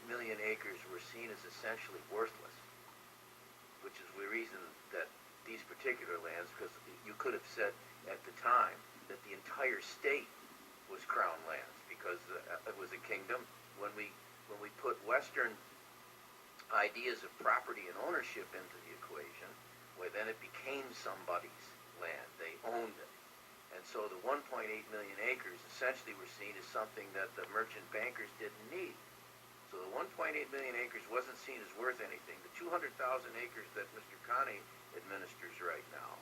million acres were seen as essentially worthless, which is the reason that these particular lands, because you could have said at the time that the entire state was crown lands because it was a kingdom. When we put Western ideas of property and ownership into the equation, well, then it became somebody's land. They owned it. And so the 1.8 million acres essentially were seen as something that the merchant bankers didn't need. So the 1.8 million acres wasn't seen as worth anything. The 200,000 acres that Mr. Connie administers right now,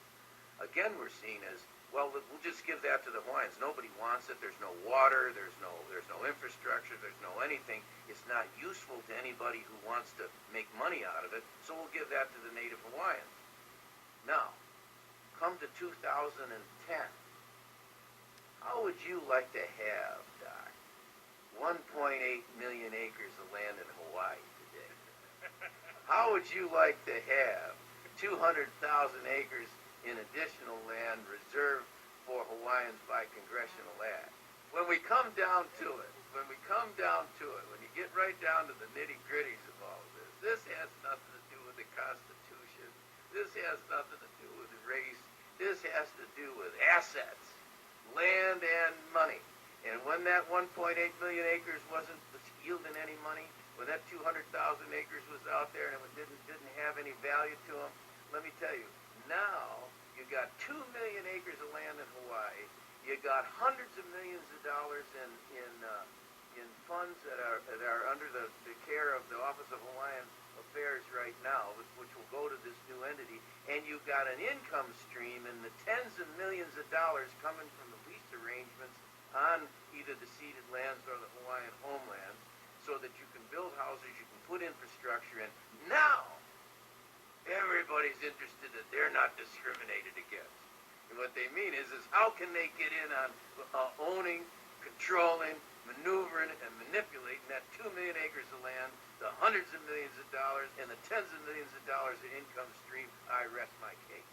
again, we're seen as, well, we'll just give that to the Hawaiians. Nobody wants it. There's no water. There's no infrastructure. There's no anything. It's not useful to anybody who wants to make money out of it. So we'll give that to the native Hawaiians. Now, come to 2010. How would you like to have, Doc, 1.8 million acres of land in Hawaii today? How would you like to have 200,000 acres in additional land reserved for Hawaiians by congressional act? When we come down to it, when you get right down to the nitty-gritties of all of this has nothing to do with the Constitution. This has nothing to do with race. This has to do with assets, land and money. And when that 1.8 million acres wasn't yielding any money, when that 200,000 acres was out there and it didn't have any value to them, let me tell you, now you got 2 million acres of land in Hawaii. You got hundreds of millions of dollars in funds that are under the care of the Office of Hawaiian Affairs right now, which will go to this new entity, and you've got an income stream in the tens of millions of dollars coming from the lease arrangements on either the ceded lands or the Hawaiian homelands, so that you can build houses, you can put infrastructure in. Now, everybody's interested that they're not discriminated against. And what they mean is how can they get in on owning, controlling, maneuvering, and manipulating that 2 million acres of land, the hundreds of millions of dollars, and the tens of millions of dollars of income stream? I rest my case.